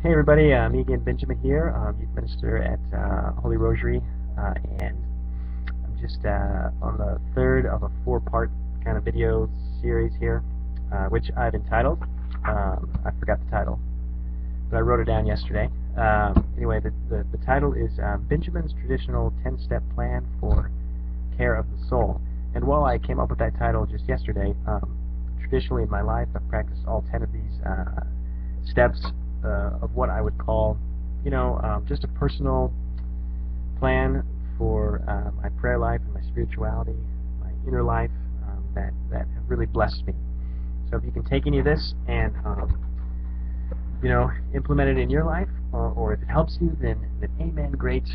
Hey everybody, me again, Benjamin here, youth minister at Holy Rosary, and I'm just on the third of a four-part kind of video series here, which I've entitled, I forgot the title, but I wrote it down yesterday. Anyway, the title is Benjamin's Traditional 10-Step Plan for Care of the Soul. And while I came up with that title just yesterday, traditionally in my life I've practiced all 10 of these steps of what I would call, just a personal plan for my prayer life and my spirituality, my inner life, that have really blessed me. So if you can take any of this and implement it in your life, or if it helps you, then amen, great.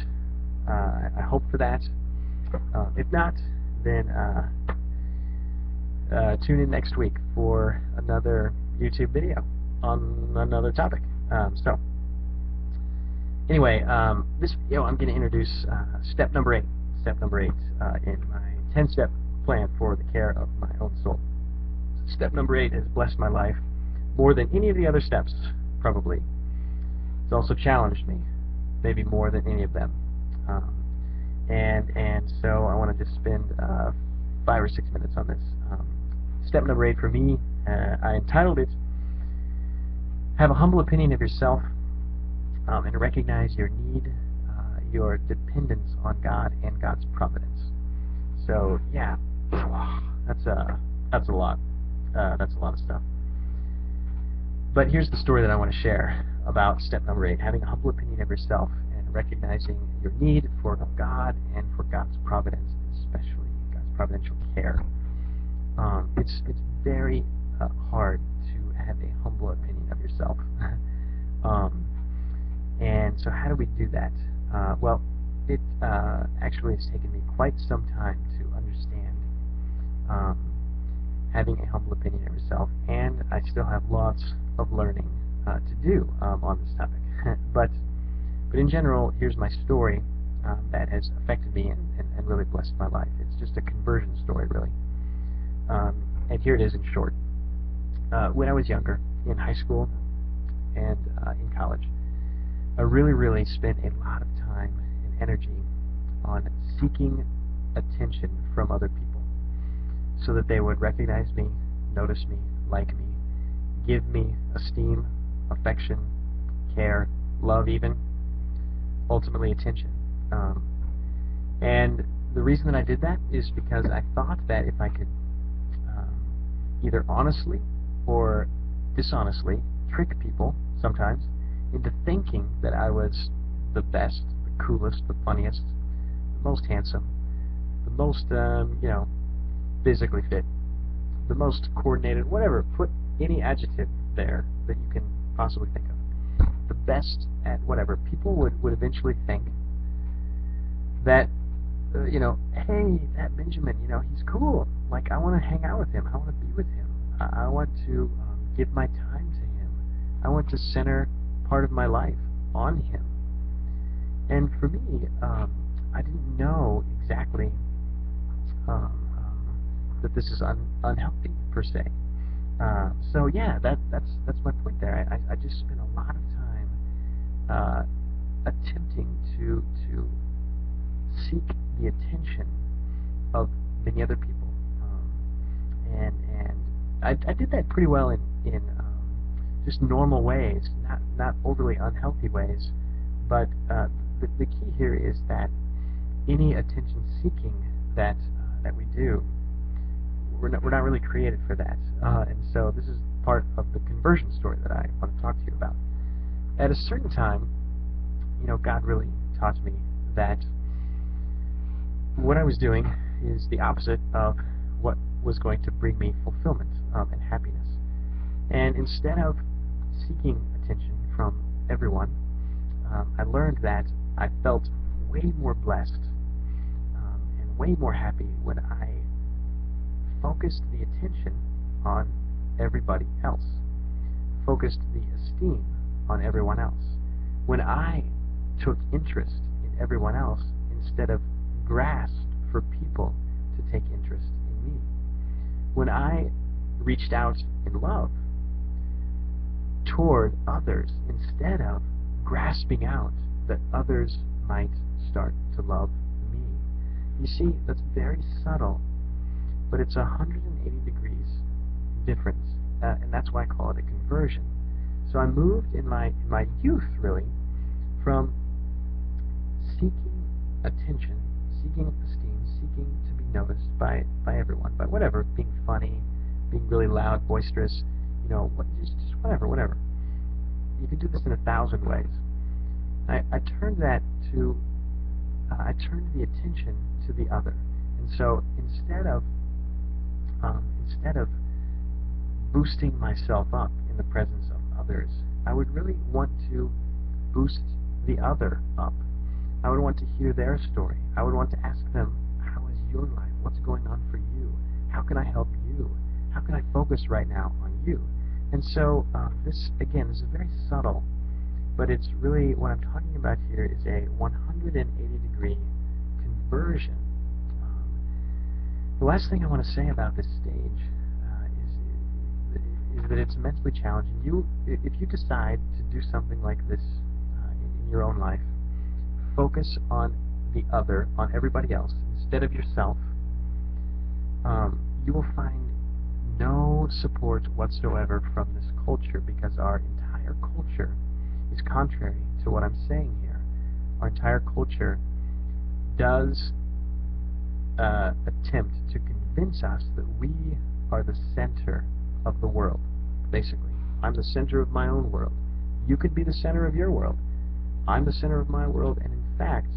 I hope for that. If not, then tune in next week for another YouTube video on another topic. So anyway, this video I'm going to introduce step number 8. Step number 8 in my 10-step plan for the care of my own soul. Step number 8 has blessed my life more than any of the other steps, probably. It's also challenged me, maybe more than any of them. And so I want to just spend 5 or 6 minutes on this. Step number 8 for me, I entitled it, Have a Humble Opinion of Yourself, and recognize your need, your dependence on God and God's providence. So yeah, that's a lot. That's a lot of stuff. But here's the story that I want to share about step number 8, having a humble opinion of yourself and recognizing your need for God and for God's providence, especially God's providential care. It's very hard to have a humble opinion of yourself. And so how do we do that? Well, it actually has taken me quite some time to understand having a humble opinion of yourself, and I still have lots of learning to do on this topic. but in general, here's my story that has affected me and really blessed my life. It's just a conversion story, really. And here it is in short. When I was younger, in high school and in college, I really spent a lot of time and energy on seeking attention from other people so that they would recognize me, notice me, like me, give me esteem, affection, care, love even, ultimately attention. And the reason that I did that is because I thought that if I could either honestly or dishonestly trick people sometimes into thinking that I was the best, the coolest, the funniest, the most handsome, the most, physically fit, the most coordinated, whatever, put any adjective there that you can possibly think of. The best at whatever. People would eventually think that, hey, that Benjamin, he's cool. Like, I want to hang out with him. I want to be with him. I want to give my time to him. I want to center part of my life on him. And for me, I didn't know exactly that this is unhealthy per se. So yeah, that's my point there. I just spent a lot of time attempting to seek the attention of many other people, and I did that pretty well in just normal ways, not overly unhealthy ways. But the key here is that any attention seeking that we do, we're not really created for that. And so this is part of the conversion story that I want to talk to you about. At a certain time, God really taught me that what I was doing is the opposite of what was going to bring me fulfillment and happiness. And instead of seeking attention from everyone, I learned that I felt way more blessed and way more happy when I focused the attention on everybody else, focused the esteem on everyone else. When I took interest in everyone else instead of grasped for people to take interest in me. When I reached out in love toward others instead of grasping out that others might start to love me. You see, that's very subtle, but it's 180 degrees difference, and that's why I call it a conversion. So I moved in my youth, really, from seeking attention, seeking esteem, seeking to be noticed by everyone, by whatever, being funny, being really loud, boisterous, just whatever. You can do this in 1,000 ways. I turned that to, I turned the attention to the other, and so instead of boosting myself up in the presence of others, I would really want to boost the other up. I would want to hear their story. I would want to ask them, how is your life? What's going on for you? How can I help you? How can I focus right now on you? And so this, again, is very subtle, but it's really, what I'm talking about here is a 180-degree conversion. The last thing I want to say about this stage is that it's immensely challenging. If you decide to do something like this in your own life, focus on the other, on everybody else, instead of yourself, you will find no support whatsoever from this culture, because our entire culture is contrary to what I'm saying here. Our entire culture does attempt to convince us that we are the center of the world, basically. I'm the center of my own world. You could be the center of your world. I'm the center of my world, and in fact,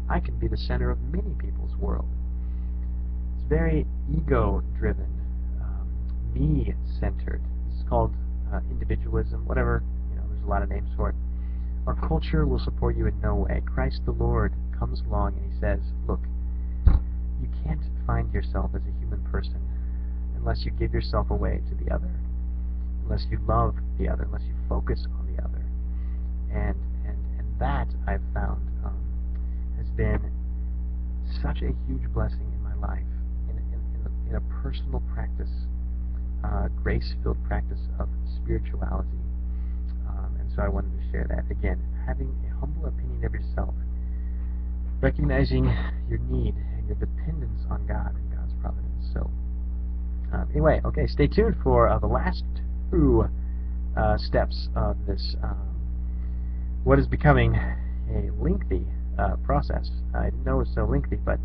I can be the center of many people's world. It's very ego-driven, me-centered. It's called individualism, whatever, there's a lot of names for it. Our culture will support you in no way. Christ the Lord comes along and he says, look, you can't find yourself as a human person unless you give yourself away to the other, unless you love the other, unless you focus on the other. And that, I've found, has been such a huge blessing in my life, in a personal practice, grace-filled practice of spirituality. And so I wanted to share that. Again, having a humble opinion of yourself, recognizing your need and your dependence on God and God's providence. So, anyway, okay, stay tuned for the last two steps of this, what is becoming a lengthy process. I didn't know it was so lengthy, but